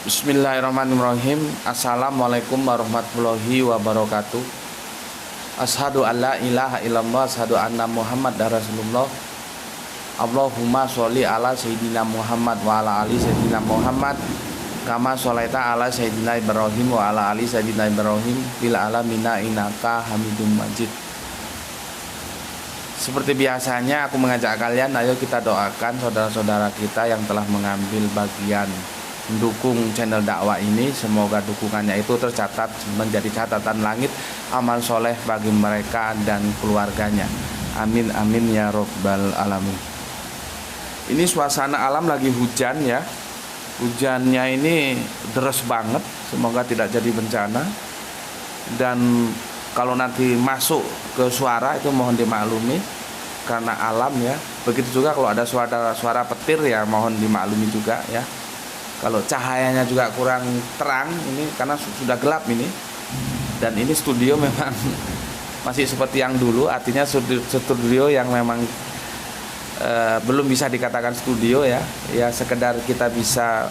Bismillahirrahmanirrahim. Assalamualaikum warahmatullahi wabarakatuh. Asyhadu alla ilaha illallah, asyhadu anna Muhammad Rasulullah. Allahumma sholli ala sayyidina Muhammad wa ala ali sayyidina Muhammad kama sholaita ala sayyidina Ibrahim wa ala ali sayyidina Ibrahim fil alamina innaka Hamidum Majid. Seperti biasanya aku mengajak kalian, ayo kita doakan saudara-saudara kita yang telah mengambil bagian mendukung channel dakwah ini. Semoga dukungannya itu tercatat menjadi catatan langit amal soleh bagi mereka dan keluarganya. Amin amin ya robbal alamin. Ini suasana alam lagi hujan ya. Hujannya ini deras banget. Semoga tidak jadi bencana. Dan kalau nanti masuk ke suara itu mohon dimaklumi karena alam ya. Begitu juga kalau ada suara petir ya mohon dimaklumi juga ya. Kalau cahayanya juga kurang terang ini karena sudah gelap ini. Dan ini studio memang masih seperti yang dulu, artinya studio yang memang belum bisa dikatakan studio ya. Ya sekedar kita bisa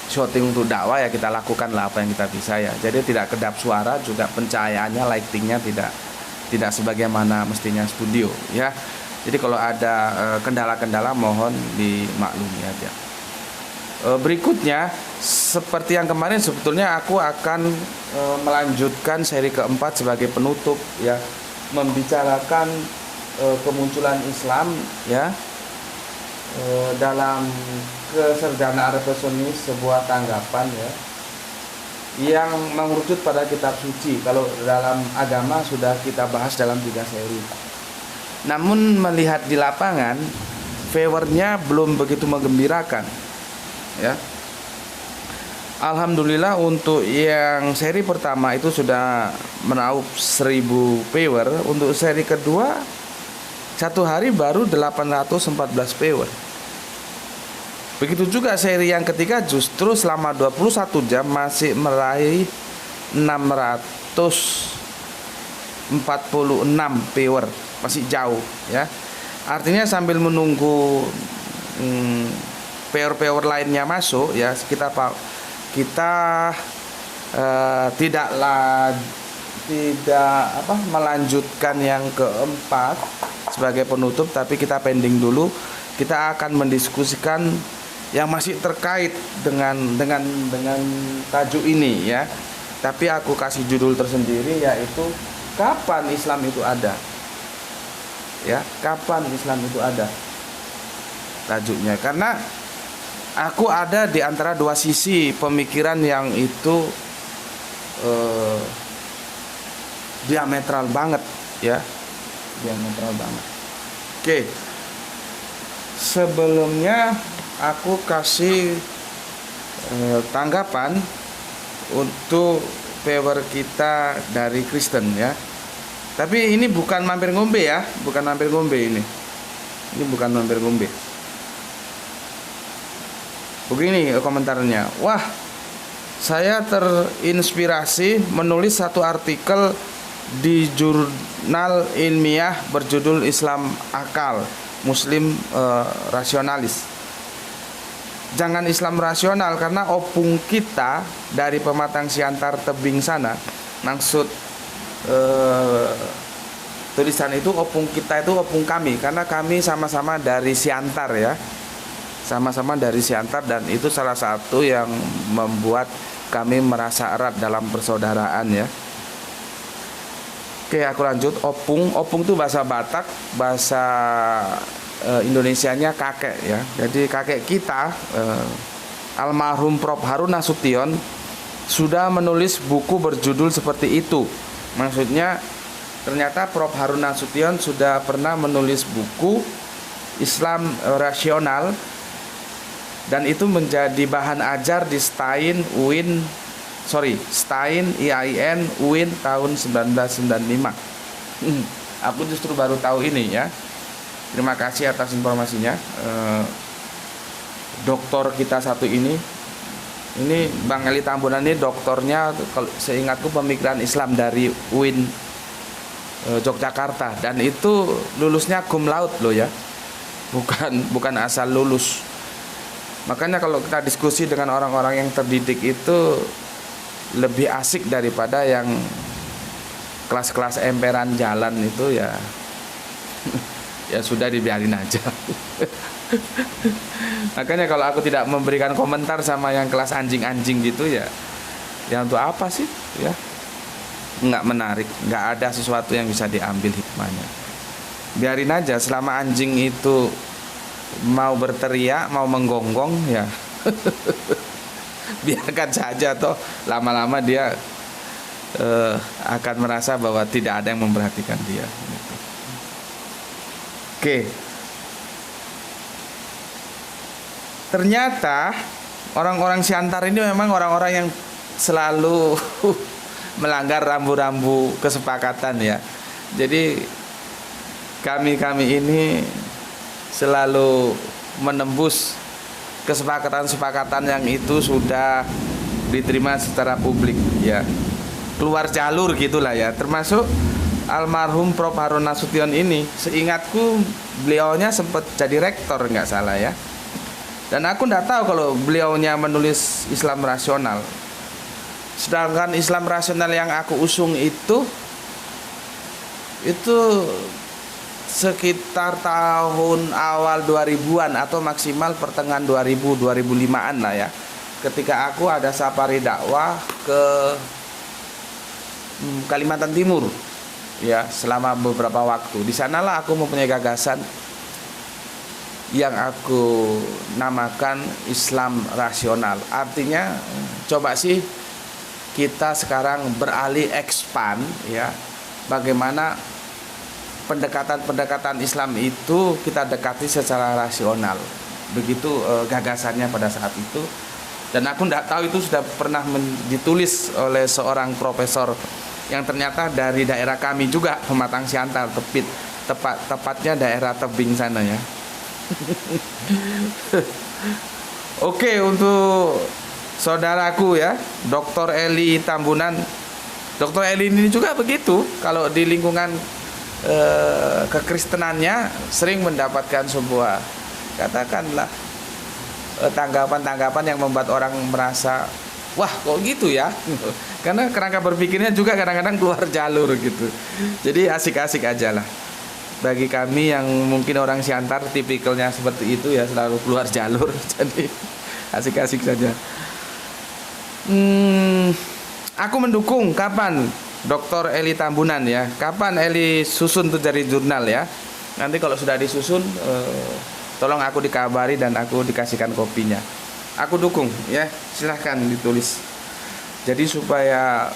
syuting untuk dakwah ya kita lakukan lah apa yang kita bisa ya. Jadi tidak kedap suara, juga pencahayaannya, lightingnya tidak sebagaimana mestinya studio ya. Jadi kalau ada kendala-kendala mohon dimaklumi aja. Berikutnya seperti yang kemarin sebetulnya aku akan melanjutkan seri keempat sebagai penutup ya, membicarakan kemunculan Islam ya dalam kesederhanaan revisionis, sebuah tanggapan ya yang mengerucut pada kitab suci. Kalau dalam agama sudah kita bahas dalam 3 seri. Namun melihat di lapangan viewernya belum begitu menggembirakan. Ya, alhamdulillah untuk yang seri pertama itu sudah meraup 1000 viewer. Untuk seri kedua satu hari baru 814 viewer. Begitu juga seri yang ketiga justru selama 21 jam masih meraih 646 viewer, masih jauh ya. Artinya sambil menunggu viewer lainnya masuk ya, kita tidak melanjutkan yang keempat sebagai penutup, tapi kita pending dulu. Kita akan mendiskusikan yang masih terkait dengan tajuk ini ya. Tapi aku kasih judul tersendiri yaitu kapan Islam itu ada. Ya, kapan Islam itu ada. Tajuknya karena aku ada di antara dua sisi pemikiran yang itu diametral banget ya, diametral banget. Oke, sebelumnya aku kasih tanggapan untuk viewer kita dari Kristen ya. Tapi ini bukan mampir ngombe ya, bukan mampir ngombe ini. Ini bukan mampir ngombe. Begini komentarnya, wah saya terinspirasi menulis satu artikel di jurnal ilmiah berjudul Islam Akal, Muslim Rasionalis. Jangan Islam rasional karena opung kita dari Pematang Siantar tebing sana. Maksud tulisan itu opung kita itu opung kami karena kami sama-sama dari Siantar ya. Sama-sama dari Siantar dan itu salah satu yang membuat kami merasa erat dalam persaudaraan ya. Oke, aku lanjut. Opung itu bahasa Batak, bahasa Indonesianya kakek ya. Jadi kakek kita almarhum Prof Harun Nasution sudah menulis buku berjudul seperti itu. Maksudnya ternyata Prof Harun Nasution sudah pernah menulis buku Islam Rasional. Dan itu menjadi bahan ajar di Stein IAIN UIN tahun 1995. Aku justru baru tahu ini ya. Terima kasih atas informasinya. Doktor kita satu ini Bang Eli Tambunan ini doktornya, kalau seingatku pemikiran Islam dari UIN Yogyakarta, dan itu lulusnya cum laude loh ya. Bukan asal lulus. Makanya kalau kita diskusi dengan orang-orang yang terdidik itu lebih asik daripada yang kelas-kelas emperan jalan itu ya. Ya sudah, dibiarin aja. Makanya kalau aku tidak memberikan komentar sama yang kelas anjing-anjing gitu ya untuk apa sih ya? Nggak menarik, nggak ada sesuatu yang bisa diambil hikmahnya. Biarin aja, selama anjing itu mau berteriak, mau menggonggong ya biarkan saja, toh lama-lama dia akan merasa bahwa tidak ada yang memperhatikan dia. Oke. Ternyata orang-orang Siantar ini memang orang-orang yang selalu melanggar rambu-rambu kesepakatan ya. Jadi kami ini selalu menembus kesepakatan-kesepakatan yang itu sudah diterima secara publik ya. Keluar jalur gitulah ya. Termasuk almarhum Prof Harun Nasution ini, seingatku beliaunya sempat jadi rektor nggak salah ya. Dan aku nggak tahu kalau beliaunya menulis Islam rasional. Sedangkan Islam rasional yang aku usung itu sekitar tahun awal 2000-an atau maksimal pertengahan 2005-an lah ya. Ketika aku ada safari dakwah ke Kalimantan Timur ya, selama beberapa waktu. Di sanalah aku mempunyai gagasan yang aku namakan Islam rasional. Artinya coba sih kita sekarang beralih expand ya, bagaimana pendekatan-pendekatan Islam itu kita dekati secara rasional. Begitu gagasannya pada saat itu. Dan aku tidak tahu itu sudah pernah ditulis oleh seorang profesor yang ternyata dari daerah kami juga, Pematang Siantar, tepatnya daerah tebing sana ya. Oke, untuk saudaraku ya, Dr. Eli Tambunan. Dr. Eli ini juga begitu. Kalau di lingkungan kekristenannya sering mendapatkan sebuah, katakanlah, tanggapan-tanggapan yang membuat orang merasa, wah kok gitu ya. Karena kerangka berpikirnya juga kadang-kadang keluar jalur gitu. Jadi asik-asik aja lah. Bagi kami yang mungkin orang Siantar tipikalnya seperti itu ya, selalu keluar jalur. Jadi asik-asik saja. Aku mendukung. Kapan Dr. Eli Tambunan ya? Kapan Eli susun tuh dari jurnal ya? Nanti kalau sudah disusun, tolong aku dikabari dan aku dikasihkan kopinya. Aku dukung ya, silahkan ditulis. Jadi supaya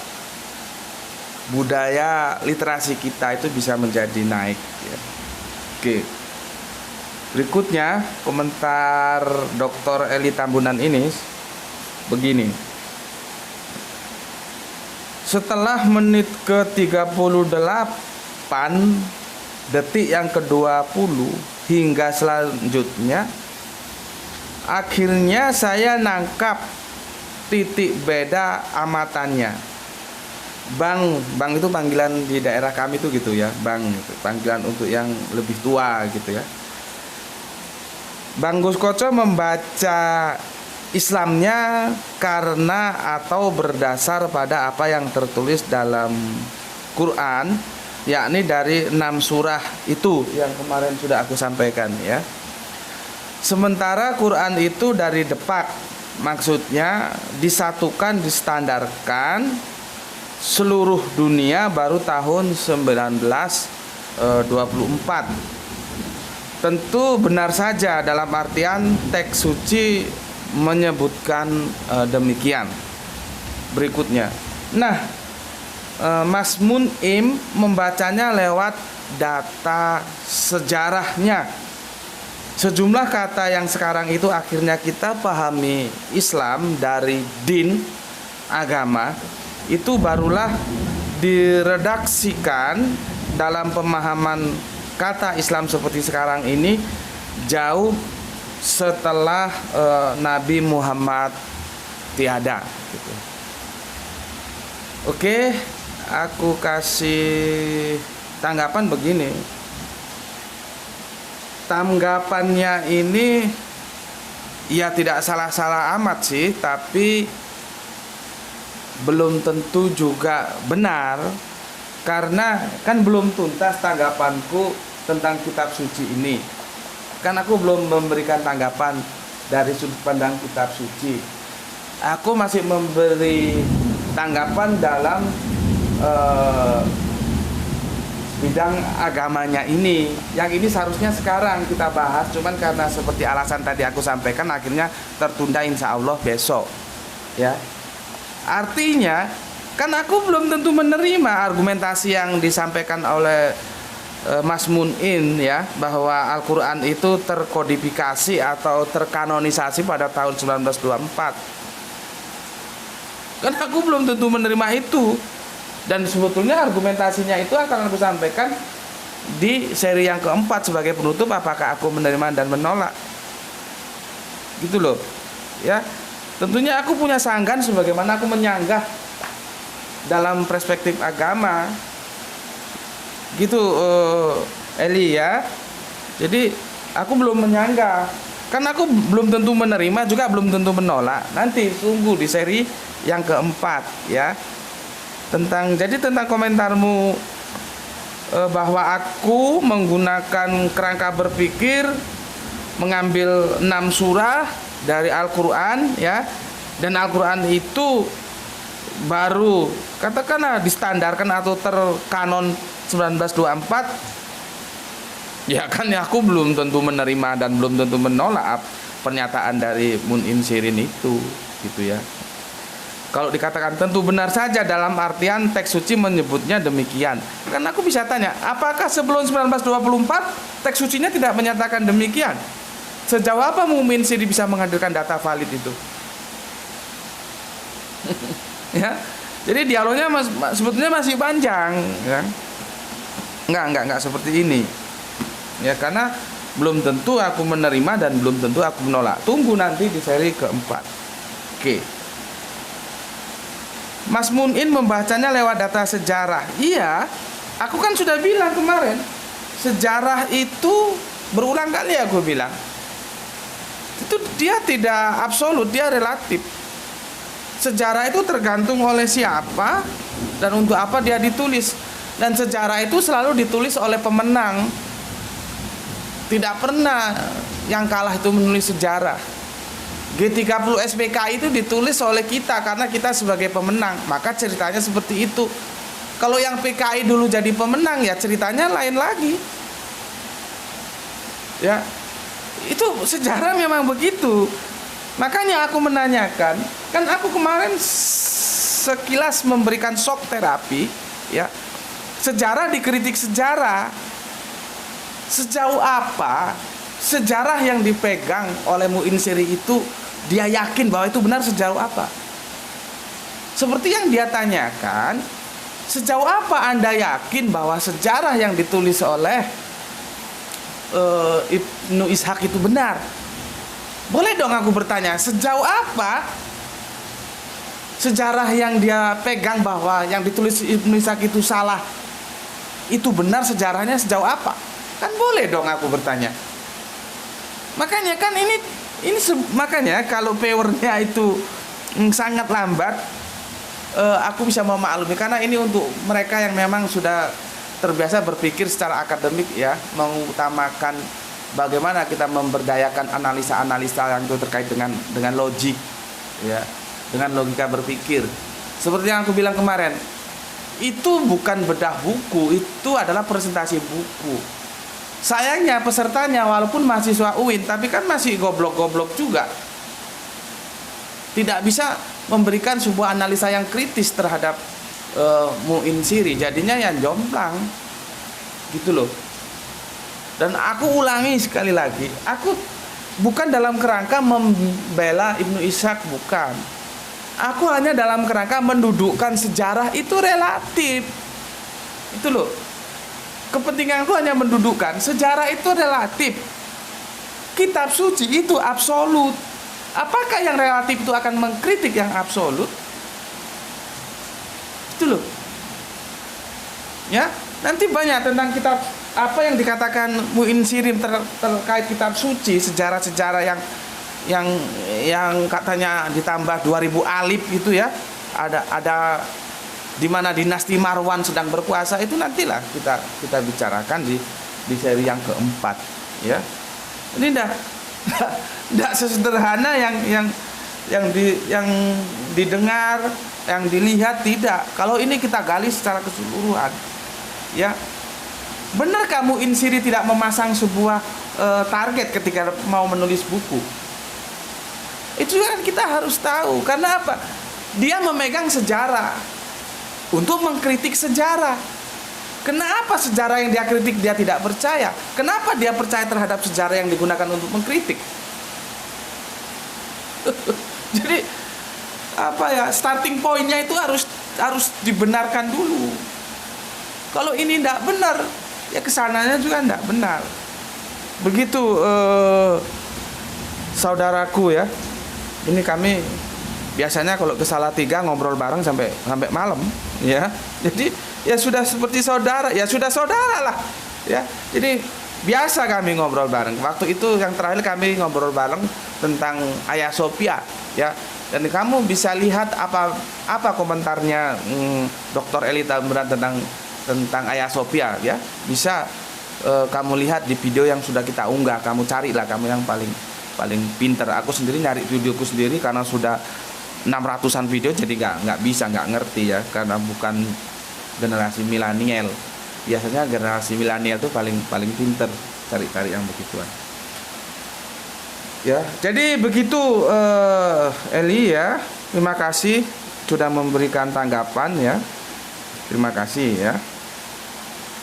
budaya literasi kita itu bisa menjadi naik ya. Oke. Berikutnya komentar Dr. Eli Tambunan ini begini. Setelah menit ke-38 detik yang ke-20 hingga selanjutnya, akhirnya saya nangkap titik beda amatannya. Bang itu panggilan di daerah kami tuh gitu ya, Bang gitu. Panggilan untuk yang lebih tua gitu ya. Bang Gus Koco membaca Islamnya karena atau berdasar pada apa yang tertulis dalam Quran, yakni dari 6 surah itu yang kemarin sudah aku sampaikan ya. Sementara Quran itu dari depak, maksudnya disatukan, distandarkan seluruh dunia baru tahun 1924. Tentu benar saja dalam artian teks suci menyebutkan demikian. Berikutnya, nah, Mas Mun'im membacanya lewat data sejarahnya. Sejumlah kata yang sekarang itu akhirnya kita pahami Islam dari din, agama, itu barulah diredaksikan dalam pemahaman kata Islam seperti sekarang ini jauh setelah Nabi Muhammad tiada gitu. Oke, aku kasih tanggapan begini. Tanggapannya ini Ya tidak salah-salah amat sih, tapi belum tentu juga benar, karena kan belum tuntas tanggapanku tentang kitab suci ini. Kan aku belum memberikan tanggapan dari sudut pandang kitab suci. Aku masih memberi tanggapan dalam bidang agamanya ini. Yang ini seharusnya sekarang kita bahas, cuman karena seperti alasan tadi aku sampaikan, akhirnya tertunda, insya Allah besok. Ya, artinya kan aku belum tentu menerima argumentasi yang disampaikan oleh Mas Munin, ya, bahwa Al-Quran itu terkodifikasi atau terkanonisasi pada tahun 1924. Kan aku belum tentu menerima itu. Dan sebetulnya argumentasinya itu akan aku sampaikan di seri yang keempat sebagai penutup, apakah aku menerima dan menolak. Gitu loh. Ya. Tentunya aku punya sanggahan sebagaimana aku menyanggah dalam perspektif agama. Gitu Eli, ya. Jadi aku belum menyanggah. Kan aku belum tentu menerima juga belum tentu menolak. Nanti tunggu di seri yang keempat, ya. Tentang komentarmu bahwa aku menggunakan kerangka berpikir mengambil 6 surah dari Al-Quran, ya, dan Al-Quran itu baru katakanlah distandarkan atau terkanon 1924, ya kan, ya aku belum tentu menerima dan belum tentu menolak pernyataan dari Munin Sirin itu, gitu ya. Kalau dikatakan tentu benar saja dalam artian teks suci menyebutnya demikian. Kan aku bisa tanya, apakah sebelum 1924 teks sucinya tidak menyatakan demikian? Sejauh apa Mumin Siri bisa menghadirkan data valid itu? Ya. Jadi dialognya sebetulnya masih panjang, ya. Enggak seperti ini. Ya, karena belum tentu aku menerima dan belum tentu aku menolak. Tunggu nanti di seri keempat. Oke. Mas Munin membacanya lewat data sejarah. Iya, aku kan sudah bilang kemarin, sejarah itu berulang kali aku bilang. Itu dia tidak absolut, dia relatif. Sejarah itu tergantung oleh siapa dan untuk apa dia ditulis. Dan sejarah itu selalu ditulis oleh pemenang. Tidak pernah yang kalah itu menulis sejarah. G30 SPK itu ditulis oleh kita karena kita sebagai pemenang, maka ceritanya seperti itu. Kalau yang PKI dulu jadi pemenang, ya ceritanya lain lagi. Ya, itu sejarah memang begitu. Makanya aku menanyakan, kan aku kemarin sekilas memberikan shock terapi, ya. Sejarah dikritik sejarah. Sejauh apa sejarah yang dipegang oleh Muin Siri itu dia yakin bahwa itu benar, sejauh apa? Seperti yang dia tanyakan, sejauh apa Anda yakin bahwa sejarah yang ditulis oleh Ibnu Ishaq itu benar? Boleh dong aku bertanya, sejauh apa sejarah yang dia pegang bahwa yang ditulis Ibnu Ishaq itu salah, itu benar sejarahnya sejauh apa? Kan boleh dong aku bertanya. Makanya kan makanya kalau powernya itu sangat lambat, aku bisa memaklumi karena ini untuk mereka yang memang sudah terbiasa berpikir secara akademik, ya, mengutamakan bagaimana kita memberdayakan analisa-analisa yang itu terkait dengan logik, ya, dengan logika berpikir. Seperti yang aku bilang kemarin, itu bukan bedah buku, itu adalah presentasi buku. Sayangnya pesertanya walaupun mahasiswa UIN, tapi kan masih goblok-goblok juga. Tidak bisa memberikan sebuah analisa yang kritis terhadap Muin Siri. Jadinya yang jomplang. Gitu loh. Dan aku ulangi sekali lagi, aku bukan dalam kerangka membela Ibnu Ishaq, bukan. Aku hanya dalam kerangka mendudukkan sejarah itu relatif. Itu loh. Kepentinganku hanya mendudukkan sejarah itu relatif. Kitab suci itu absolut. Apakah yang relatif itu akan mengkritik yang absolut? Itu loh. Ya, nanti banyak tentang kitab apa yang dikatakan Muin Sirin terkait kitab suci, sejarah-sejarah yang yang katanya ditambah 2000 alif itu ya, ada di mana dinasti Marwan sedang berkuasa, itu nantilah kita bicarakan di seri yang keempat ya. Ini enggak sesederhana yang didengar, yang dilihat, tidak. Kalau ini kita gali secara keseluruhan ya. Benar kamu Insiri tidak memasang sebuah target ketika mau menulis buku. Itu kan kita harus tahu. Karena apa? Dia memegang sejarah untuk mengkritik sejarah. Kenapa sejarah yang dia kritik dia tidak percaya? Kenapa dia percaya terhadap sejarah yang digunakan untuk mengkritik? Jadi apa ya, starting pointnya itu harus dibenarkan dulu. Kalau ini tidak benar, ya kesananya juga tidak benar. Begitu saudaraku ya. Ini kami biasanya kalau ke Salatiga ngobrol bareng sampai malam ya. Jadi ya sudah seperti saudara, ya sudah saudara lah ya. Jadi biasa kami ngobrol bareng. Waktu itu yang terakhir kami ngobrol bareng tentang Hagia Sophia ya. Dan kamu bisa lihat apa komentarnya Dr. Eli Tambunan tentang Hagia Sophia ya. Bisa kamu lihat di video yang sudah kita unggah. Kamu carilah, kamu yang paling pinter. Aku sendiri nyari videoku sendiri karena sudah 600-an video, jadi nggak ngerti ya, karena bukan generasi milenial. Biasanya generasi milenial itu paling pinter cari yang begituan. Ya, jadi begitu Eli ya. Terima kasih sudah memberikan tanggapan ya. Terima kasih ya.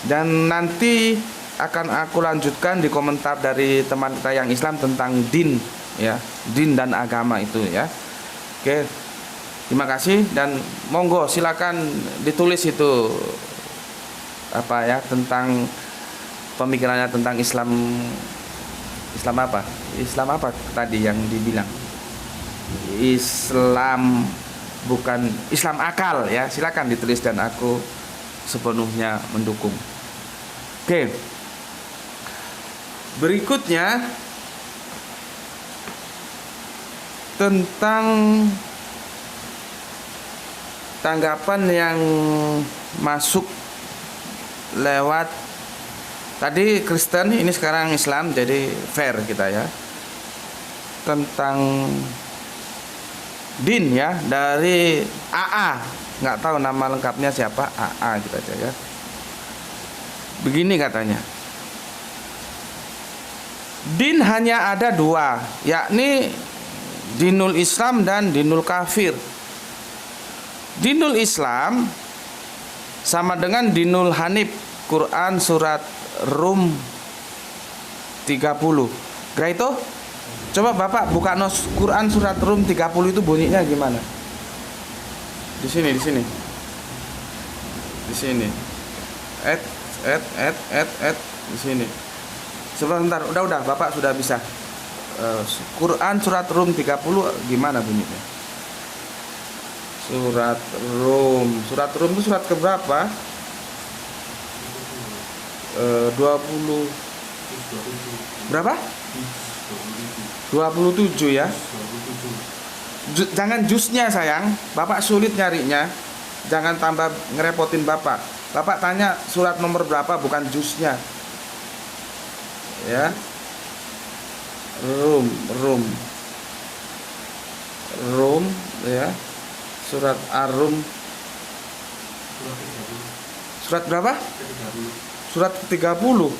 Dan nanti akan aku lanjutkan di komentar dari teman kita yang Islam tentang din ya, din dan agama itu ya. Oke, terima kasih dan monggo silakan ditulis itu apa ya, tentang pemikirannya tentang Islam apa? Islam apa tadi yang dibilang? Islam bukan Islam akal ya. Silakan ditulis dan aku sepenuhnya mendukung. Oke. Berikutnya tentang tanggapan yang masuk lewat tadi Kristen, ini sekarang Islam, jadi fair kita ya. Tentang din ya, dari AA, nggak tahu nama lengkapnya siapa, AA gitu aja ya. Begini katanya, din hanya ada dua, yakni dinul Islam dan dinul kafir. Dinul Islam sama dengan dinul Hanif, Quran surat Rum 30. Kira itu? Coba Bapak buka Quran surat Rum 30 itu bunyinya gimana? Di sini. Di sini. Sebentar, udah Bapak sudah bisa. Quran surat Rum 30 gimana bunyinya? Surat Rum itu surat keberapa? 20 berapa? 27 ya. Jangan jusnya sayang, Bapak sulit nyarinya. Jangan tambah ngerepotin Bapak. Bapak tanya surat nomor berapa, bukan jusnya. Ya. Rum ya. Surat Ar-Rum. Surat berapa? Surat ke-30.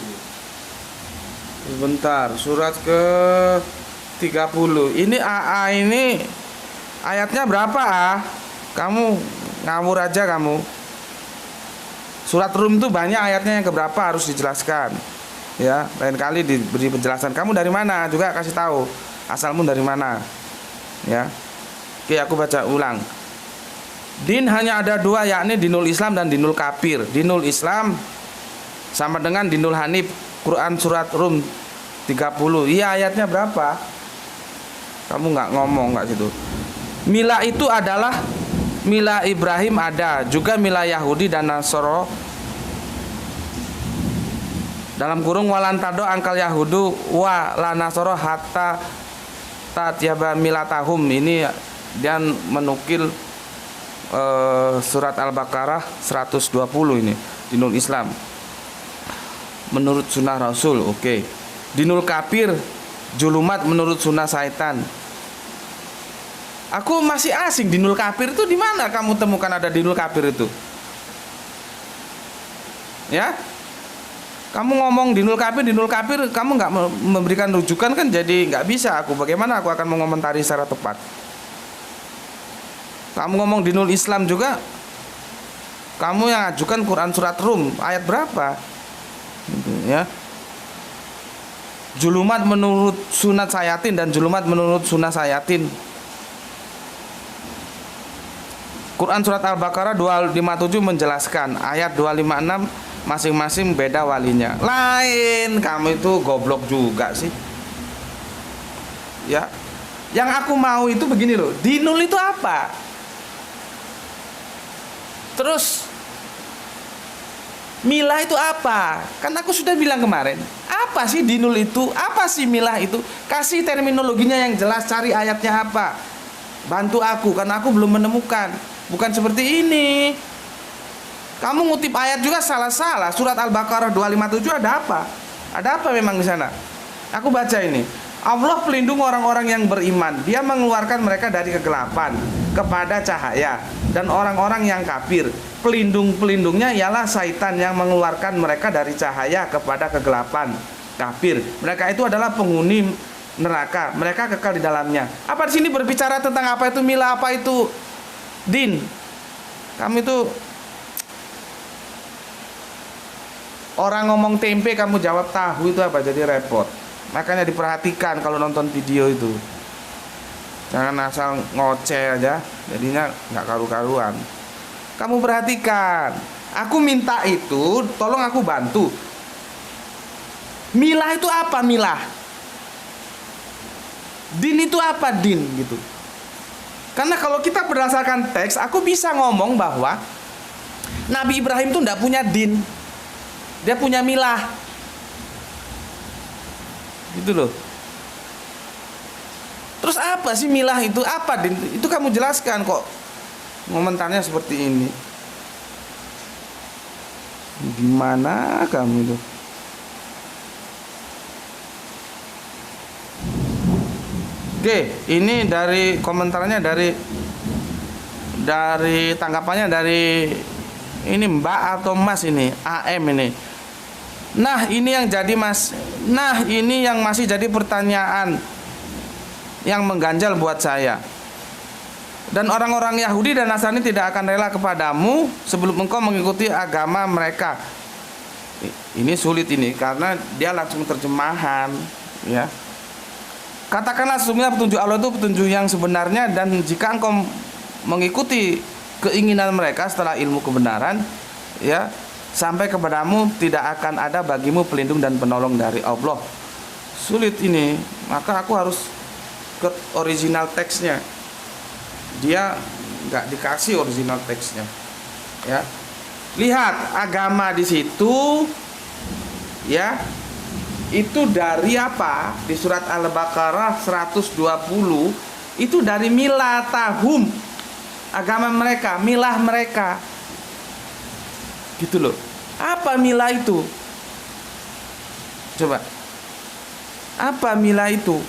Sebentar, surat ke-30. Ini AA ini ayatnya berapa, ah? Kamu ngawur aja kamu. Surat Rum itu banyak ayatnya, yang keberapa harus dijelaskan. Ya, lain kali diberi penjelasan. Kamu dari mana juga kasih tahu. Asalmu dari mana? Ya. Oke, aku baca ulang. Din hanya ada dua, yakni dinul Islam dan dinul kafir. Dinul Islam sama dengan dinul Hanif, Quran surat Rum 30. Iya, ayatnya berapa? Kamu nggak ngomong nggak situ. Mila itu adalah mila Ibrahim ada, juga mila Yahudi dan Nasoro. Dalam kurung walantado angkal Yahudu wa la Nasoro hatta tatyaba milatahum, ini dia menukil surat Al-Baqarah 120 ini, dinul Islam menurut sunnah Rasul. Oke. Dinul kafir, julumat menurut sunnah syaitan. Aku masih asing, dinul kafir itu di mana kamu temukan ada dinul kafir itu? Ya? Kamu ngomong dinul kafir, kamu nggak memberikan rujukan kan, jadi nggak bisa aku. Bagaimana aku akan mengomentari secara tepat? Kamu ngomong dinul Islam juga, kamu yang ajukan Quran surat Rum ayat berapa? Gitu, ya. Julumat menurut sunat sayatin dan julumat menurut sunnah sayatin. Quran surat Al-Baqarah 257 menjelaskan, ayat 256 masing-masing beda walinya. Lain, kamu itu goblok juga sih. Ya. Yang aku mau itu begini loh, dinul itu apa? Terus milah itu apa? Kan aku sudah bilang kemarin. Apa sih dinul itu? Apa sih milah itu? Kasih terminologinya yang jelas, cari ayatnya apa. Bantu aku, karena aku belum menemukan. Bukan seperti ini. Kamu ngutip ayat juga salah-salah. Surat Al-Baqarah 257 ada apa? Ada apa memang di sana? Aku baca ini. Allah pelindung orang-orang yang beriman. Dia mengeluarkan mereka dari kegelapan kepada cahaya. Dan orang-orang yang kafir, pelindung-pelindungnya ialah syaitan yang mengeluarkan mereka dari cahaya kepada kegelapan. Kafir, mereka itu adalah penghuni neraka. Mereka kekal di dalamnya. Apa di sini berbicara tentang apa itu milah, apa itu din? Kamu itu orang ngomong tempe kamu jawab tahu, itu apa? Jadi repot. Makanya diperhatikan kalau nonton video itu. Jangan asal ngoceh aja, jadinya nggak karu-karuan. Kamu perhatikan. Aku minta itu, tolong aku bantu. Milah itu apa milah? Din itu apa din gitu. Karena kalau kita berdasarkan teks, aku bisa ngomong bahwa Nabi Ibrahim itu tidak punya din. Dia punya milah. Gitu loh. Terus apa sih milah itu? Apa din? Itu kamu jelaskan kok. Komentarnya seperti ini. Gimana kamu itu? Oke, ini dari komentarnya, dari tanggapannya dari ini Mbak atau Mas ini, AM ini. Nah, ini yang jadi Mas. Nah, ini yang masih jadi pertanyaan yang mengganjal buat saya. Dan orang-orang Yahudi dan Nasrani tidak akan rela kepadamu sebelum engkau mengikuti agama mereka. Ini sulit ini karena dia langsung terjemahan, ya. Katakanlah sesungguhnya petunjuk Allah itu petunjuk yang sebenarnya, dan jika engkau mengikuti keinginan mereka setelah ilmu kebenaran, ya, sampai kepadamu tidak akan ada bagimu pelindung dan penolong dari Allah. Sulit ini, maka aku harus ke original teksnya. Dia nggak dikasih original teksnya, ya. Lihat agama di situ, ya. Itu dari apa? Di surat Al-Baqarah 120 itu dari milatahum, agama mereka, milah mereka. Gitu loh. Apa milah itu? Coba. Apa milah itu?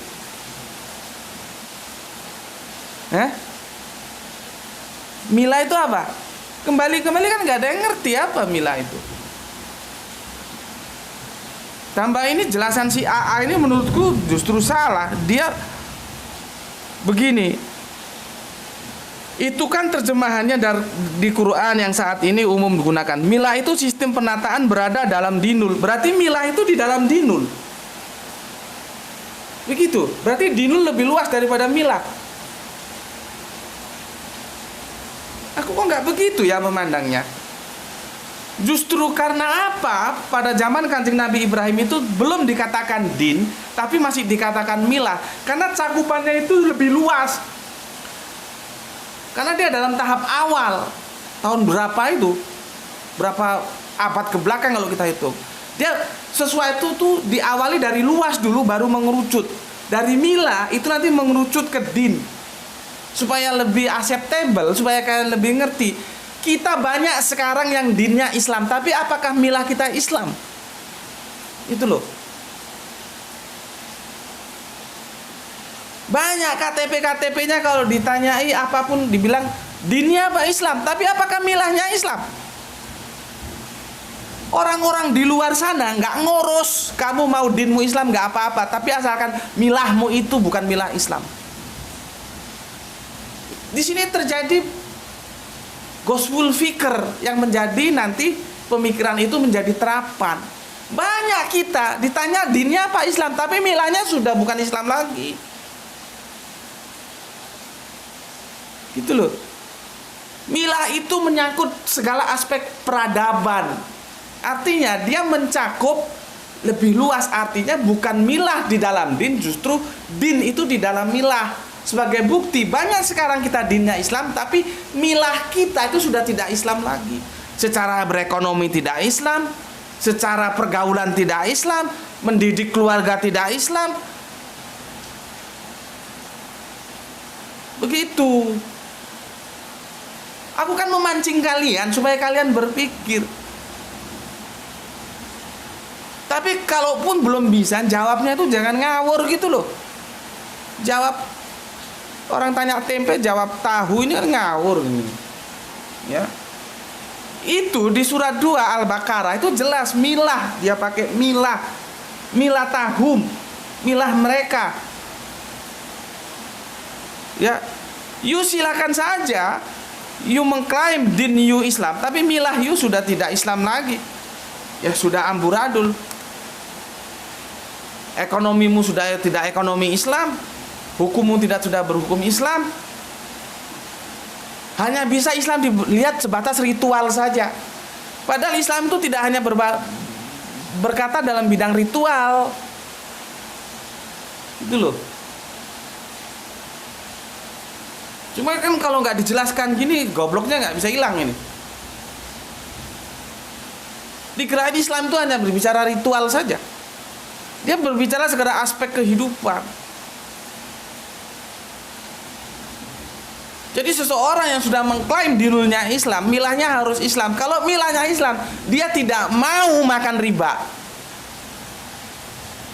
Milah itu apa? Kembali kan nggak ada yang ngerti apa milah itu. Tambah ini jelasan si AA ini menurutku justru salah. Dia begini. Itu kan terjemahannya di Quran yang saat ini umum digunakan. Milah itu sistem penataan berada dalam dinul. Berarti milah itu di dalam dinul. Begitu. Berarti dinul lebih luas daripada milah. Aku kok nggak begitu ya memandangnya. Justru karena apa? Pada zaman Kanjeng Nabi Ibrahim itu belum dikatakan din, tapi masih dikatakan milah. Karena cakupannya itu lebih luas. Karena dia dalam tahap awal. Tahun berapa itu? Berapa abad ke belakang kalau kita hitung. Dia sesuatu tuh diawali dari luas dulu baru mengerucut. dari mila itu nanti mengerucut ke din. Supaya lebih acceptable, supaya kalian lebih ngerti. Kita banyak sekarang yang dinnya Islam, tapi apakah milah kita Islam? Itu loh. Banyak KTP-KTP-nya kalau ditanyai apapun dibilang dinnya apa Islam, tapi apakah milahnya Islam? Orang-orang di luar sana nggak ngurus kamu mau dinmu Islam nggak apa-apa, tapi asalkan milahmu itu bukan milah Islam. Di sini terjadi gospel fikir yang menjadi nanti pemikiran itu menjadi terapan. Banyak kita ditanya dinnya apa Islam, tapi milahnya sudah bukan Islam lagi. Gitu loh. Milah itu menyangkut segala aspek peradaban. Artinya dia mencakup lebih luas, artinya bukan milah di dalam din, justru din itu di dalam milah. Sebagai bukti banyak sekarang kita dinnya Islam, tapi milah kita itu sudah tidak Islam lagi. Secara berekonomi tidak Islam, secara pergaulan tidak Islam, mendidik keluarga tidak Islam. Begitu. Aku kan memancing kalian supaya kalian berpikir. Tapi kalaupun belum bisa, jawabnya itu jangan ngawur gitu loh. Jawab, orang tanya tempe jawab tahu, ini kan ngawur ini. Ya. Itu di surat 2 Al-Baqarah itu jelas milah, dia pakai milah. Milah tahum, milah mereka. Ya. You silakan saja you mengklaim din you Islam, tapi milah you sudah tidak Islam lagi. Ya sudah amburadul. Ekonomimu sudah tidak ekonomi Islam, hukummu tidak sudah berhukum Islam. Hanya bisa Islam dilihat sebatas ritual saja. Padahal Islam itu tidak hanya berkata dalam bidang ritual. Itu loh. Cuma kan kalau nggak dijelaskan gini, gobloknya nggak bisa hilang ini. Dikira Islam itu hanya berbicara ritual saja. Dia berbicara segala aspek kehidupan. Jadi seseorang yang sudah mengklaim dirinya Islam, milahnya harus Islam. Kalau milahnya Islam, dia tidak mau makan riba.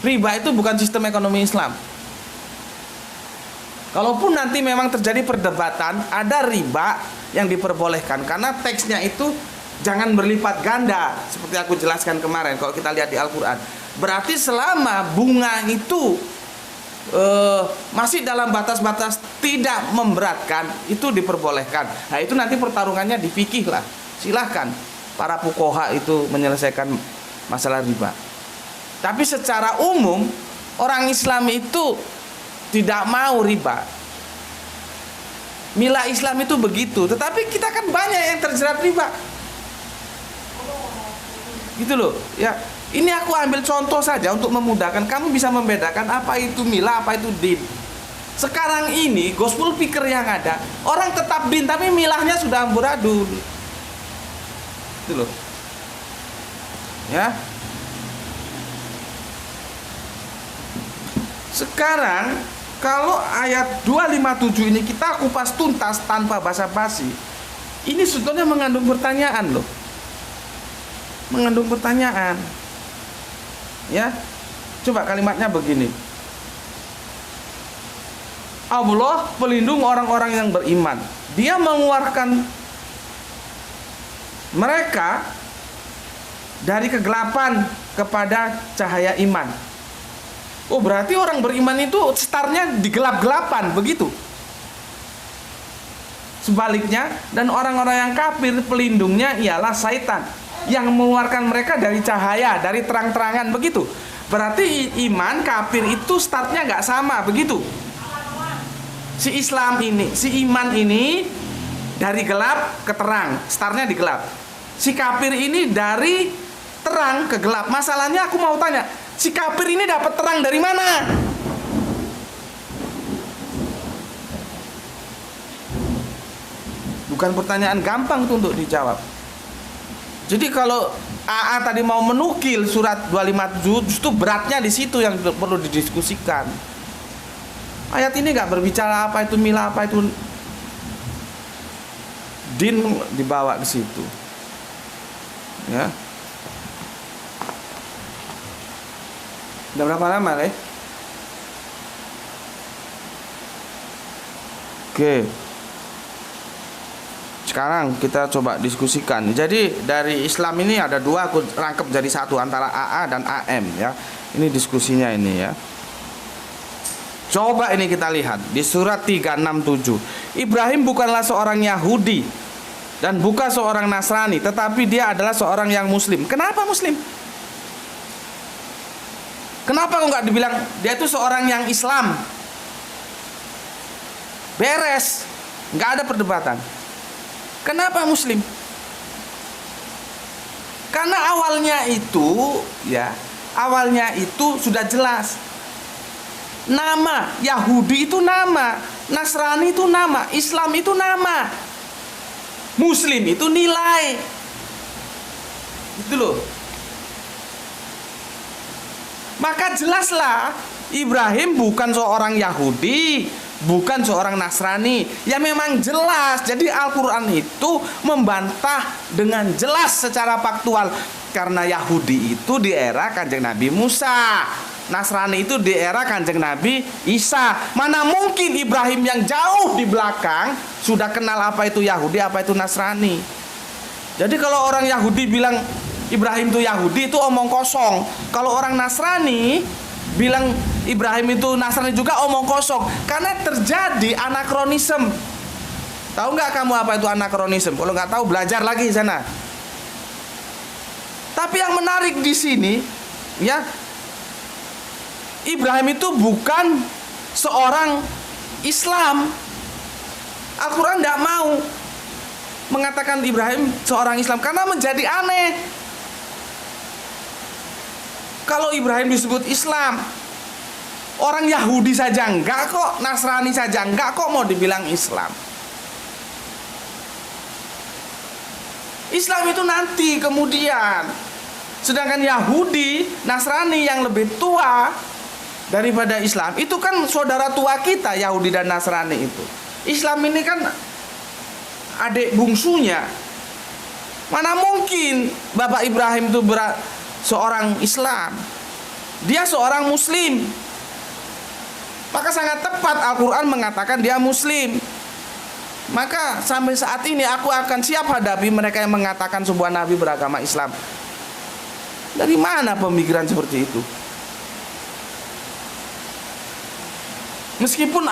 Riba itu bukan sistem ekonomi Islam. Kalaupun nanti memang terjadi perdebatan, ada riba yang diperbolehkan karena teksnya itu jangan berlipat ganda seperti aku jelaskan kemarin. Kalau kita lihat di Al-Quran, berarti selama bunga itu masih dalam batas-batas tidak memberatkan, itu diperbolehkan. Nah itu nanti pertarungannya di fikih lah. Silahkan para fuqaha itu menyelesaikan masalah riba. Tapi secara umum orang Islam itu tidak mau riba. Milah Islam itu begitu. Tetapi kita kan banyak yang terjerat riba. Gitu loh. Ya, ini aku ambil contoh saja untuk memudahkan kamu bisa membedakan apa itu milah, apa itu din. Sekarang ini gospel pikir yang ada, orang tetap din tapi milahnya sudah amburadul. Gitu loh. Ya. Sekarang kalau ayat 257 ini kita kupas tuntas tanpa basa-basi, ini sebetulnya mengandung pertanyaan loh. Mengandung pertanyaan. Ya. Coba kalimatnya begini. Allah pelindung orang-orang yang beriman. Dia mengeluarkan mereka dari kegelapan kepada cahaya iman. Oh berarti orang beriman itu startnya di gelap-gelapan, begitu. Sebaliknya, dan orang-orang yang kafir pelindungnya ialah syaitan yang mengeluarkan mereka dari cahaya, dari terang-terangan, begitu. Berarti iman kafir itu startnya nggak sama, begitu. Si Islam ini, si iman ini dari gelap ke terang, startnya di gelap. Si kafir ini dari terang ke gelap. Masalahnya aku mau tanya, si kafir ini dapat terang dari mana? Bukan pertanyaan gampang tuh untuk dijawab. Jadi kalau AA tadi mau menukil surat 257, justru beratnya di situ yang perlu didiskusikan. Ayat ini nggak berbicara apa itu milah, apa itu din, dibawa ke situ. Ya. Udah berapa lama, Le? Oke. Sekarang kita coba diskusikan. Jadi dari Islam ini ada dua, aku rangkep jadi satu, antara AA dan AM ya. Ini diskusinya ini ya. Coba ini kita lihat di surat 367. Ibrahim bukanlah seorang Yahudi dan bukan seorang Nasrani, tetapi dia adalah seorang yang Muslim. Kenapa Muslim? Kenapa kok nggak dibilang dia itu seorang yang Islam? Beres, nggak ada perdebatan. Kenapa Muslim? Karena awalnya itu sudah jelas. Nama Yahudi itu nama, Nasrani itu nama, Islam itu nama, Muslim itu nilai. Gitu loh. Maka jelaslah Ibrahim bukan seorang Yahudi, bukan seorang Nasrani. Ya memang jelas. Jadi Al-Quran itu membantah dengan jelas secara faktual. Karena Yahudi itu di era Kanjeng Nabi Musa, Nasrani itu di era Kanjeng Nabi Isa. Mana mungkin Ibrahim yang jauh di belakang sudah kenal apa itu Yahudi, apa itu Nasrani. Jadi kalau orang Yahudi bilang Ibrahim itu Yahudi, itu omong kosong. Kalau orang Nasrani bilang Ibrahim itu Nasrani juga omong kosong. Karena terjadi anakronisme. Tahu nggak kamu apa itu anakronisme? Kalau nggak tahu belajar lagi di sana. Tapi yang menarik di sini, ya, Ibrahim itu bukan seorang Islam. Al-Quran tidak mau mengatakan Ibrahim seorang Islam karena menjadi aneh. Kalau Ibrahim disebut Islam, orang Yahudi saja enggak kok, Nasrani saja enggak kok mau dibilang Islam. Islam itu nanti kemudian. Sedangkan Yahudi, Nasrani yang lebih tua daripada Islam, itu kan saudara tua kita, Yahudi dan Nasrani itu. Islam ini kan adik bungsunya. Mana mungkin Bapak Ibrahim itu seorang Islam. Dia seorang Muslim. Maka sangat tepat Al-Quran mengatakan dia Muslim. Maka sampai saat ini aku akan siap hadapi mereka yang mengatakan sebuah nabi beragama Islam. Dari mana pemikiran seperti itu? Meskipun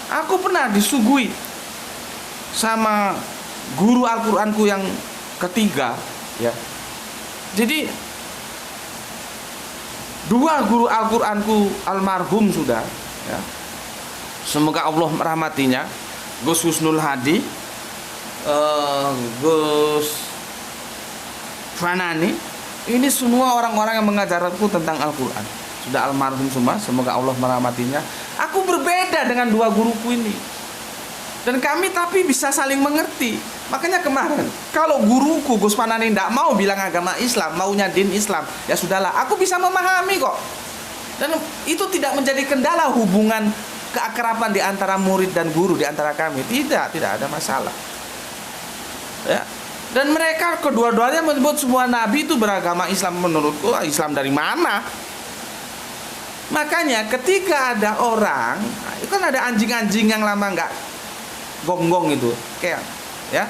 aku pernah disuguhi sama guru Al-Quranku yang ketiga, ya. Jadi dua guru Al-Quranku almarhum sudah, ya. Semoga Allah merahmatinya, Gus Husnul Hadi, Gus Fanani. Ini semua orang-orang yang mengajarku tentang Al-Quran sudah almarhum semua. Semoga Allah merahmatinya. Aku berbeda dengan dua guruku ini, dan kami tapi bisa saling mengerti. Makanya kemarin kalau guruku Gus Fanani tidak mau bilang agama Islam, maunya din Islam, ya sudahlah, aku bisa memahami kok. Dan itu tidak menjadi kendala hubungan keakraban di antara murid dan guru di antara kami. Tidak ada masalah. Ya. Dan mereka kedua-duanya menyebut semua nabi itu beragama Islam. Menurutku Islam dari mana? Makanya ketika ada orang, itu kan ada anjing-anjing yang lama nggak gonggong itu, kayak, ya,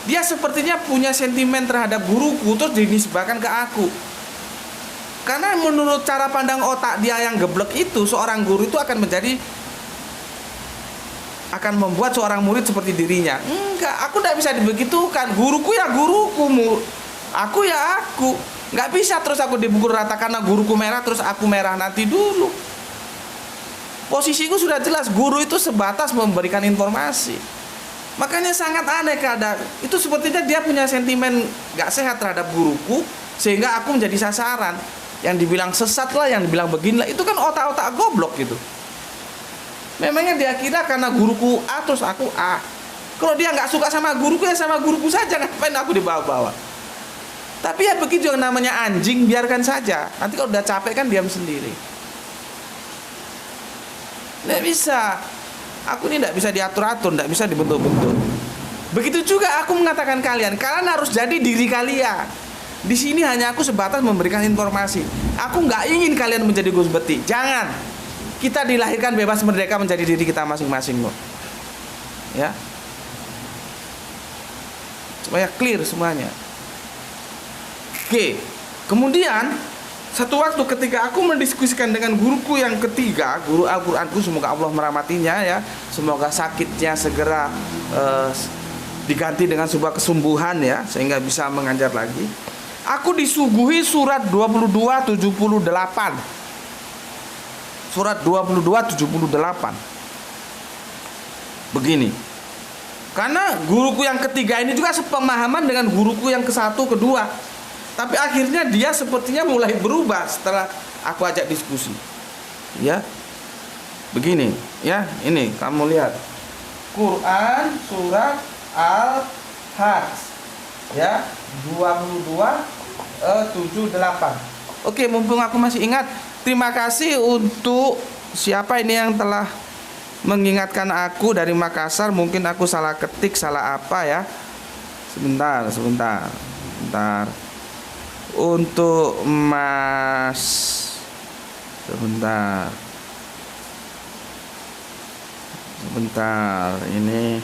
dia sepertinya punya sentimen terhadap guruku terus dinisbahkan ke aku. Karena menurut cara pandang otak dia yang geblek itu, seorang guru itu akan membuat seorang murid seperti dirinya. Enggak, aku tidak bisa dibegitukan. Guruku ya guruku, aku ya aku. Enggak bisa terus aku dipukul rata karena guruku merah terus aku merah, nanti dulu. Posisiku sudah jelas, guru itu sebatas memberikan informasi. Makanya sangat aneh keadaan itu, sepertinya dia punya sentimen enggak sehat terhadap guruku, sehingga aku menjadi sasaran. Yang dibilang sesat lah, yang dibilang beginilah, itu kan otak-otak goblok gitu. Memangnya dia kira karena guruku A terus aku A. Kalau dia nggak suka sama guruku ya sama guruku saja, ngapain aku dibawa-bawa. Tapi ya begitu, yang namanya anjing biarkan saja. Nanti kalau udah capek kan diam sendiri. Tidak bisa. Aku ini tidak bisa diatur-atur, tidak bisa dibentuk-bentuk. Begitu juga aku mengatakan kalian harus jadi diri kalian. Di sini hanya aku sebatas memberikan informasi. Aku nggak ingin kalian menjadi Gus Beti. Jangan. Kita dilahirkan bebas merdeka menjadi diri kita masing-masing, kok. Ya. Supaya clear semuanya. Oke. Kemudian satu waktu ketika aku mendiskusikan dengan guruku yang ketiga, guru Al-Qur'anku, semoga Allah merahmatinya ya, semoga sakitnya segera diganti dengan sebuah kesembuhan ya, sehingga bisa mengajar lagi. Aku disuguhi surat 2278. Surat 2278. Begini. Karena guruku yang ketiga ini juga sepemahaman dengan guruku yang ke-1, kedua. Tapi akhirnya dia sepertinya mulai berubah setelah aku ajak diskusi. Ya. Begini, ya. Ini kamu lihat. Quran surat Al-Hajj. Ya, 2278. Oke, mumpung aku masih ingat, terima kasih untuk siapa ini yang telah mengingatkan aku dari Makassar. Mungkin aku salah ketik, salah apa ya. Sebentar. Untuk Mas, sebentar, ini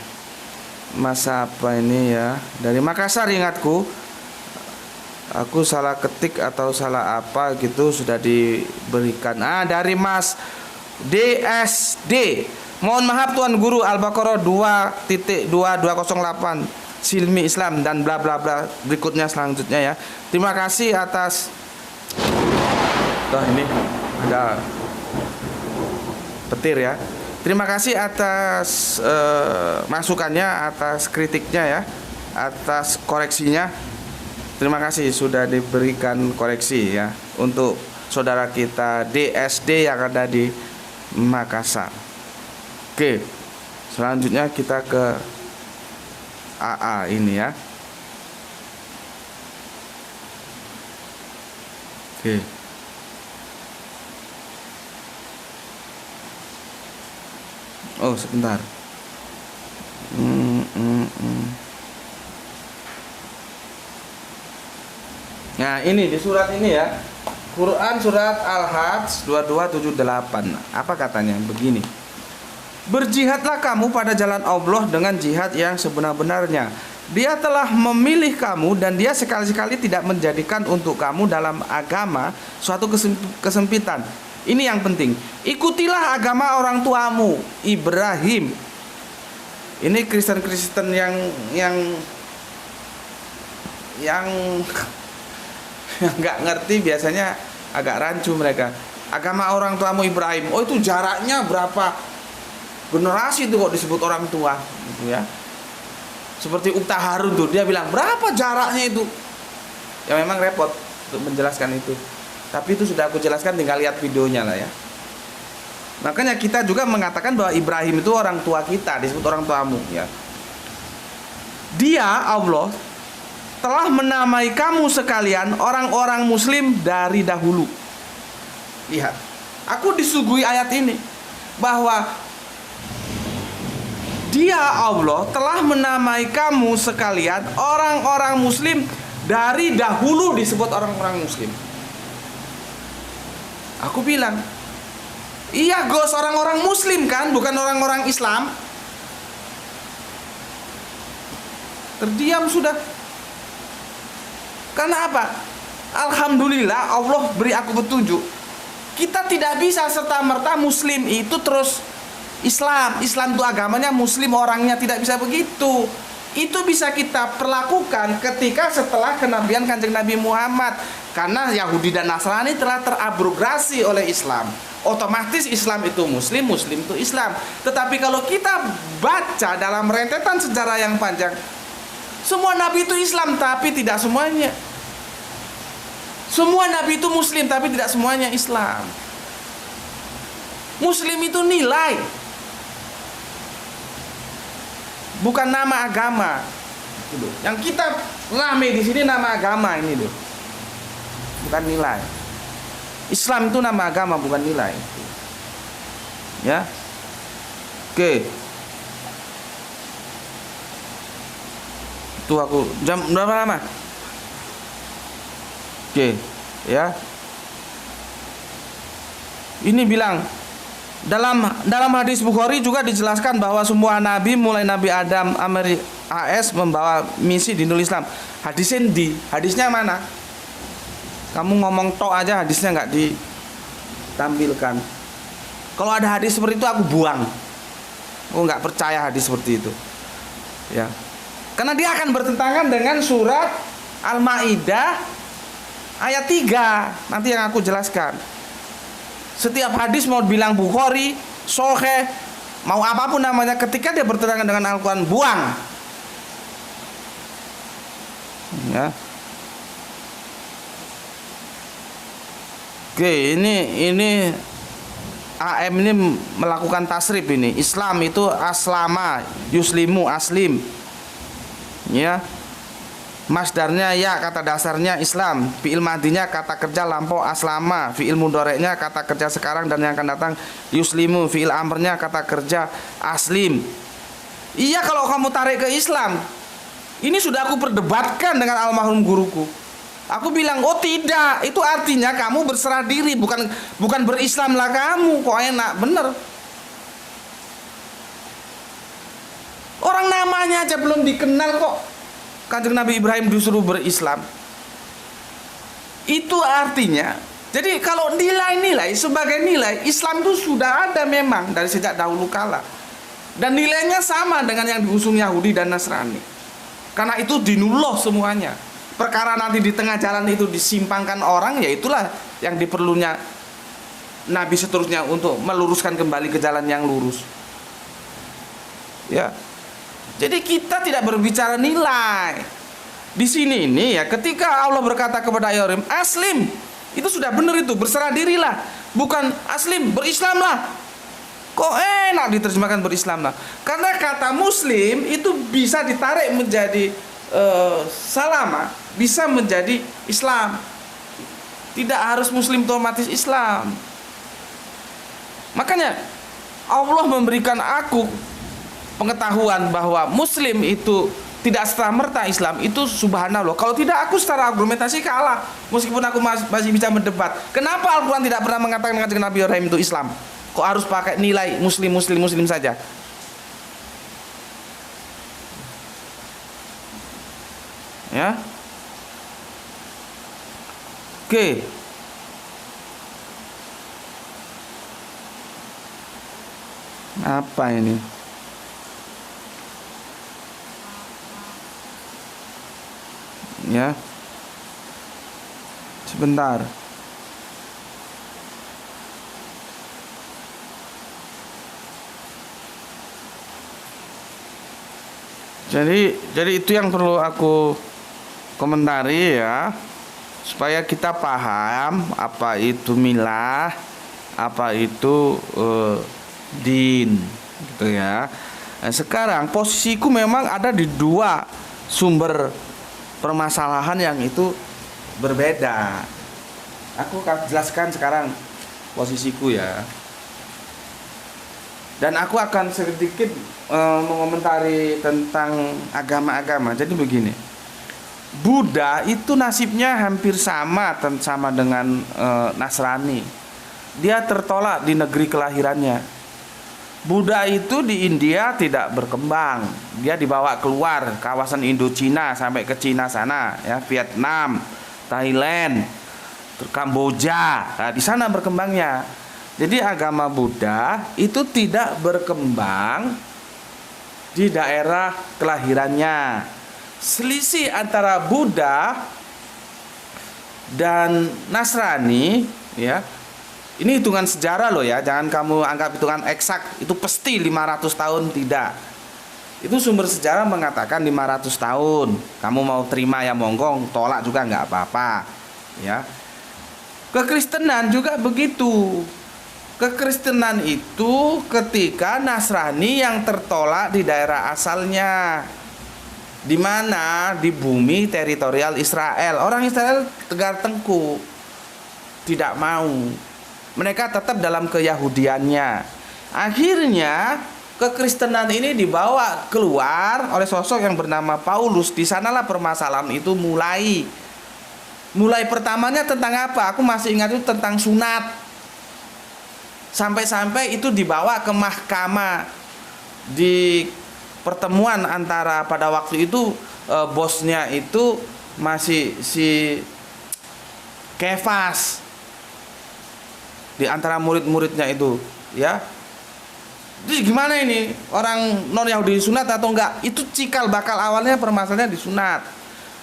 Mas apa ini ya, dari Makassar ingatku. Aku salah ketik atau salah apa gitu, sudah diberikan. Dari Mas DSD. Mohon maaf Tuan Guru, Al-Baqarah 2.2208 Silmi Islam dan bla bla bla berikutnya selanjutnya ya. Terima kasih atas ini ada petir ya. Terima kasih atas masukannya, atas kritiknya ya, atas koreksinya. Terima kasih sudah diberikan koreksi ya untuk saudara kita DSD yang ada di Makassar. Oke, selanjutnya kita ke AA ini ya. Oke. Oh, sebentar. Nah, ini di surat ini ya. Quran surat Al-Hajj 2278. Apa katanya? Begini. Berjihadlah kamu pada jalan Allah dengan jihad yang sebenar-benarnya. Dia telah memilih kamu dan dia sekali-sekali tidak menjadikan untuk kamu dalam agama suatu kesempitan. Ini yang penting. Ikutilah agama orang tuamu, Ibrahim. Ini Kristen-Kristen yang nggak ngerti biasanya agak rancu mereka. Agama orang tuamu Ibrahim. Oh, itu jaraknya berapa generasi itu kok disebut orang tua gitu ya. Seperti Ukta Harun tuh, dia bilang berapa jaraknya itu. Ya memang repot untuk menjelaskan itu. Tapi itu sudah aku jelaskan, tinggal lihat videonya lah ya. Makanya kita juga mengatakan bahwa Ibrahim itu orang tua kita, disebut orang tuamu ya. Dia Allah telah menamai kamu sekalian orang-orang muslim dari dahulu. Lihat, aku disuguhi ayat ini bahwa Dia Allah telah menamai kamu sekalian orang-orang muslim dari dahulu, disebut orang-orang muslim. Aku bilang, iya Gus, orang-orang muslim kan, bukan orang-orang Islam. Terdiam sudah. Karena apa? Alhamdulillah Allah beri aku petunjuk. Kita tidak bisa serta-merta muslim itu terus Islam itu agamanya, muslim orangnya, tidak bisa begitu. Itu bisa kita perlakukan ketika setelah kenabian Kanjeng Nabi Muhammad. Karena Yahudi dan Nasrani telah terabrogasi oleh Islam. Otomatis Islam itu muslim, muslim itu Islam. Tetapi kalau kita baca dalam rentetan sejarah yang panjang, semua nabi itu Islam, tapi tidak semuanya. Semua nabi itu muslim, tapi tidak semuanya Islam. Muslim itu nilai, bukan nama agama. Yang kita rame di sini nama agama ini loh, bukan nilai. Islam itu nama agama, bukan nilai. Ya, Oke. Tuh aku jam berapa lama? Oke, ya. Ini bilang dalam hadis Bukhari juga dijelaskan bahwa semua nabi mulai Nabi Adam AS membawa misi di Nurul Islam. Hadisnya mana? Kamu ngomong tok aja, hadisnya nggak ditampilkan. Kalau ada hadis seperti itu aku buang. Aku nggak percaya hadis seperti itu. Ya. Karena dia akan bertentangan dengan surat Al-Maidah ayat 3. Nanti yang aku jelaskan. Setiap hadis mau bilang Bukhari, Sahih, mau apapun namanya, ketika dia bertentangan dengan Al-Quran, buang. Ya. Oke, ini AM ini melakukan tasrif ini. Islam itu aslama, yuslimu, aslim. Ya. Masdarnya ya, kata dasarnya Islam. Fi'il madinya kata kerja lampau aslama. Fi'il mudhoreknya kata kerja sekarang dan yang akan datang yuslimu. Fi'il amrnya kata kerja aslim. Iya, kalau kamu tarik ke Islam. Ini sudah aku perdebatkan dengan almarhum guruku. Aku bilang, oh tidak, itu artinya kamu berserah diri, bukan berislamlah kamu. Kok enak, bener. Orang namanya aja belum dikenal kok Kanjeng Nabi Ibrahim disuruh berislam. Itu artinya, jadi kalau nilai-nilai, sebagai nilai Islam itu sudah ada memang dari sejak dahulu kala. Dan nilainya sama dengan yang diusung Yahudi dan Nasrani. Karena itu dinullah semuanya. Perkara nanti di tengah jalan itu disimpangkan orang, ya itulah yang diperlunya Nabi seterusnya untuk meluruskan kembali ke jalan yang lurus. Ya. Jadi kita tidak berbicara nilai. Di sini ini ya, ketika Allah berkata kepada Ibrahim, aslim, itu sudah benar, itu berserah dirilah. Bukan aslim, berislamlah. Kok enak diterjemahkan berislamlah? Karena kata muslim itu bisa ditarik menjadi salama, bisa menjadi Islam. Tidak harus muslim otomatis Islam. Makanya Allah memberikan aku pengetahuan bahwa muslim itu tidak serta-merta Islam, itu subhanallah. Kalau tidak, aku secara argumentasi kalah. Meskipun aku masih bisa mendebat. Kenapa Al-Quran tidak pernah mengatakan dengan Nabi Ibrahim itu Islam? Kok harus pakai nilai muslim saja? Ya. Oke. Apa ini? Ya. Sebentar. Jadi itu yang perlu aku komentari ya, supaya kita paham apa itu milah, apa itu din, gitu ya. Nah, sekarang posisiku memang ada di dua sumber permasalahan yang itu berbeda. Aku akan jelaskan sekarang posisiku ya. Dan aku akan sedikit mengomentari tentang agama-agama. Jadi begini, Buddha itu nasibnya hampir sama dengan Nasrani. Dia tertolak di negeri kelahirannya. Buddha itu di India tidak berkembang. Dia dibawa keluar kawasan Indochina sampai ke Cina sana, ya, Vietnam, Thailand, Kamboja. Nah, di sana berkembangnya. Jadi agama Buddha itu tidak berkembang di daerah kelahirannya. Selisih antara Buddha dan Nasrani, ya. Ini hitungan sejarah loh ya, jangan kamu anggap hitungan eksak, itu pasti 500 tahun, tidak. Itu sumber sejarah mengatakan 500 tahun. Kamu mau terima ya monggo, tolak juga nggak apa-apa, ya. Kekristenan juga begitu. Kekristenan itu ketika Nasrani yang tertolak di daerah asalnya, di mana di bumi teritorial Israel. Orang Israel tegar tengkuk, tidak mau. Mereka tetap dalam keyahudiannya. Akhirnya kekristenan ini dibawa keluar oleh sosok yang bernama Paulus. Di sanalah permasalahan itu mulai. Mulai pertamanya tentang apa? Aku masih ingat itu tentang sunat. Sampai-sampai itu dibawa ke mahkamah. Di pertemuan antara pada waktu itu bosnya itu masih si Kefas. Di antara murid-muridnya itu, ya. Jadi gimana ini? Orang non Yahudi disunat atau enggak? Itu cikal bakal awalnya permasalahannya disunat.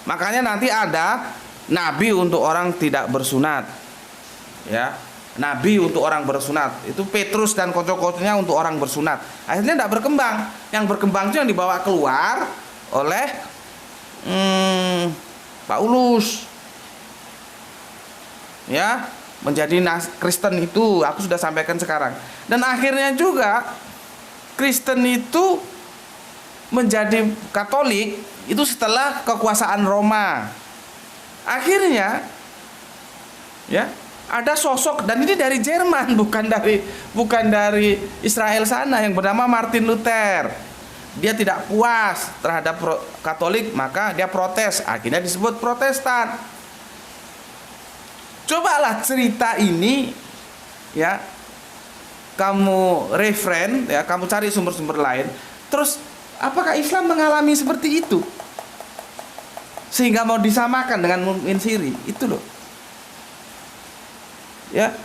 Makanya nanti ada nabi untuk orang tidak bersunat. Ya. Nabi untuk orang bersunat. Itu Petrus dan kocok-kocoknya untuk orang bersunat. Akhirnya tidak berkembang. Yang berkembang itu yang dibawa keluar oleh Paulus. Ya, menjadi Kristen itu aku sudah sampaikan sekarang. Dan akhirnya juga Kristen itu menjadi Katolik itu setelah kekuasaan Roma. Akhirnya ya, ada sosok, dan ini dari Jerman, bukan dari Israel sana, yang bernama Martin Luther. Dia tidak puas terhadap Katolik, maka dia protes. Akhirnya disebut Protestan. Cobalah cerita ini ya, kamu referen ya, kamu cari sumber-sumber lain. Terus apakah Islam mengalami seperti itu sehingga mau disamakan dengan Mu'min Siri? Itu loh. Ya.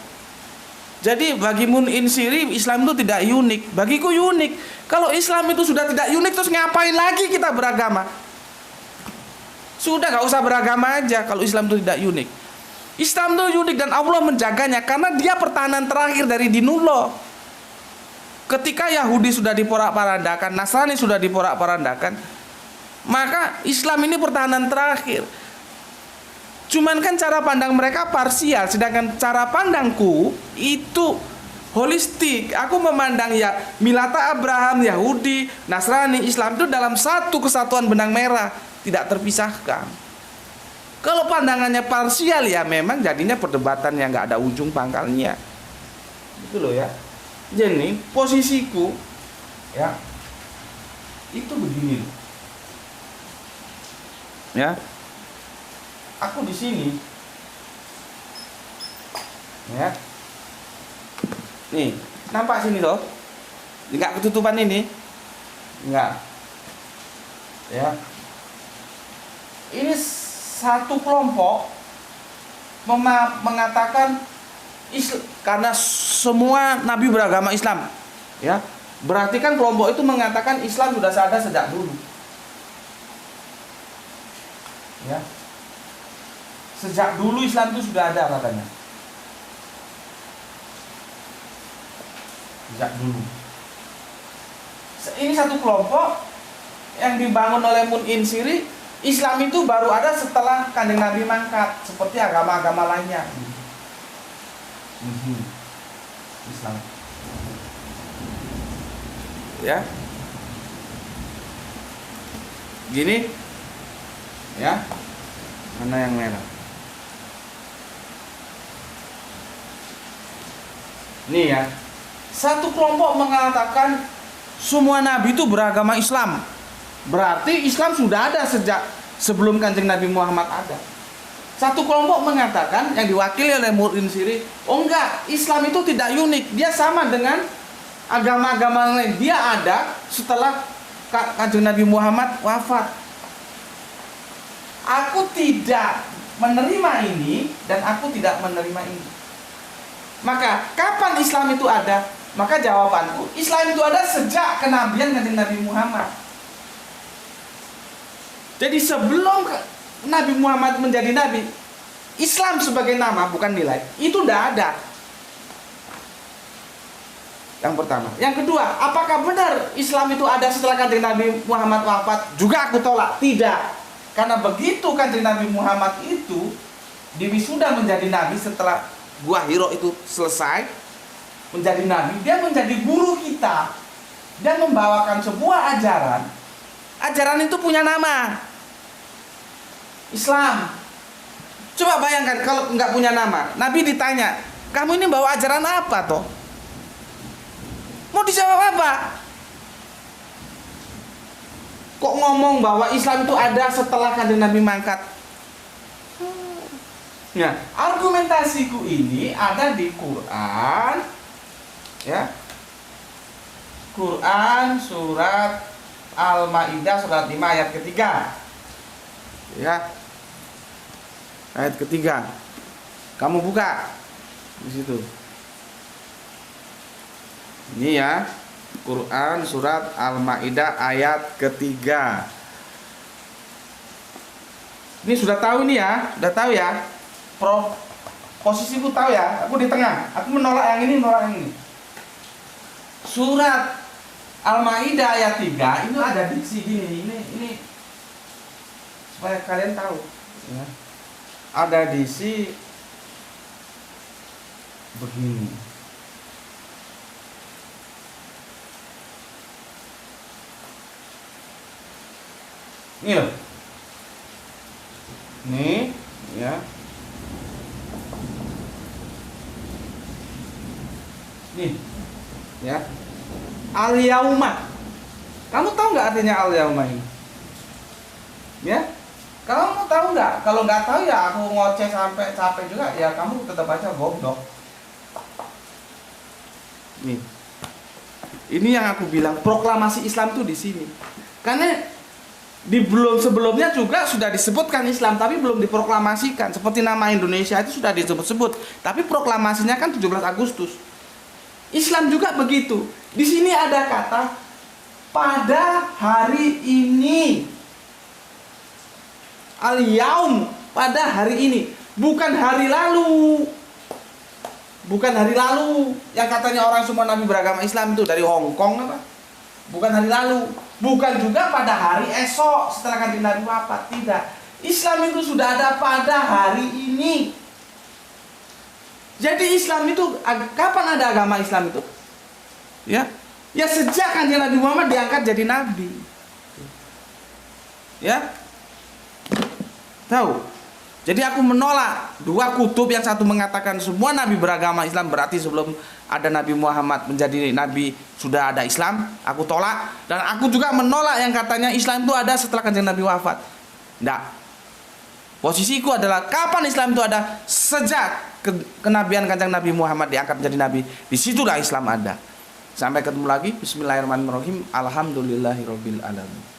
Jadi bagi Mu'min Siri Islam itu tidak unik. Bagiku unik. Kalau Islam itu sudah tidak unik, terus ngapain lagi kita beragama? Sudah gak usah beragama aja kalau Islam itu tidak unik. Islam itu unik dan Allah menjaganya karena dia pertahanan terakhir dari dinullah. Ketika Yahudi sudah diporak-porandakan, Nasrani sudah diporak-porandakan, maka Islam ini pertahanan terakhir. Cuman kan cara pandang mereka parsial, sedangkan cara pandangku itu holistik. Aku memandang ya milata Abraham, Yahudi, Nasrani, Islam itu dalam satu kesatuan benang merah, tidak terpisahkan. Kalau pandangannya parsial ya memang jadinya perdebatan yang nggak ada ujung pangkalnya. Itu loh ya. Jadi posisiku ya itu begini. Ya. Aku di sini. Ya. Nih, nampak sini loh. Enggak ketutupan ini. Enggak. Ya. Ini satu kelompok mengatakan karena semua nabi beragama Islam, ya, berarti kan kelompok itu mengatakan Islam sudah ada sejak dulu, ya, sejak dulu Islam itu sudah ada katanya, sejak dulu. Ini satu kelompok yang dibangun oleh Mu'min Siri. Islam itu baru ada setelah Kanjeng Nabi mangkat, seperti agama-agama lainnya. Islam. Ya. Gini. Ya. Mana yang merah? Nih ya. Satu kelompok mengatakan semua nabi itu beragama Islam. Berarti Islam sudah ada sejak sebelum Kanjeng Nabi Muhammad ada. Satu kelompok mengatakan yang diwakili oleh Mu'min Siri, oh enggak, Islam itu tidak unik, dia sama dengan agama-agama lain. Dia ada setelah Kanjeng Nabi Muhammad wafat. Aku tidak menerima ini dan aku tidak menerima ini. Maka kapan Islam itu ada? Maka jawabanku, Islam itu ada sejak kenabian Kanjeng Nabi Muhammad. Jadi sebelum Nabi Muhammad menjadi nabi, Islam sebagai nama bukan nilai, itu tidak ada. Yang pertama. Yang kedua, apakah benar Islam itu ada setelah Kanjeng Nabi Muhammad wafat? Juga aku tolak, tidak. Karena begitu Kanjeng Nabi Muhammad itu diwisuda menjadi nabi setelah Gua Hiro itu selesai menjadi nabi, dia menjadi guru kita. Dia membawakan sebuah ajaran. Ajaran itu punya nama, Islam. Coba bayangkan kalau nggak punya nama, Nabi ditanya, kamu ini bawa ajaran apa toh? Mau dijawab apa? kok ngomong bahwa Islam itu ada setelah kanjeng Nabi mangkat? Nah, argumentasiku ini ada di Quran, ya. Quran surat Al-Maidah surat 5 ayat ketiga. Ya. Ayat ketiga. Kamu buka di situ. Ini ya. Quran surat Al-Maidah ayat ketiga. Ini sudah tahu ini ya, sudah tahu ya. Posisiku tahu ya, aku di tengah. Aku menolak yang ini, menolak yang ini. Surat Al-Maidah ayat 3 itu ada diksi gini, ini supaya kalian tahu ya. Ada diksi begini. Ini loh. Nih, ya. Nih. Ya. Al-yauma. Kamu tahu nggak artinya al-yauma ini? Ya. Kamu tahu nggak? Kalau nggak tahu ya aku ngoceh sampai capek juga. Ya kamu tetap aja goblok. Nih. Ini yang aku bilang proklamasi Islam tuh di sini. Karena sebelumnya juga sudah disebutkan Islam tapi belum diproklamasikan. Seperti nama Indonesia itu sudah disebut-sebut, tapi proklamasinya kan 17 Agustus. Islam juga begitu. Di sini ada kata pada hari ini. Al-yaum, pada hari ini, bukan hari lalu. Bukan hari lalu yang katanya orang semua nabi beragama Islam itu dari Hong Kong apa? Bukan hari lalu. Bukan juga pada hari esok setelah kanjeng Nabi wafat. Tidak. Islam itu sudah ada pada hari ini. Jadi Islam itu kapan ada agama Islam itu? Ya, ya sejak kanjeng Nabi Muhammad diangkat jadi nabi. Ya, tahu? Jadi aku menolak dua kutub, yang satu mengatakan semua nabi beragama Islam, berarti sebelum ada Nabi Muhammad menjadi nabi sudah ada Islam. Aku tolak. Dan aku juga menolak yang katanya Islam itu ada setelah kanjeng Nabi wafat. Tidak. Posisiku adalah kapan Islam itu ada? Sejak kenabian kanjeng Nabi Muhammad diangkat menjadi nabi. Disitulah Islam ada. Sampai ketemu lagi. Bismillahirrahmanirrahim. Alhamdulillahirabbil alamin.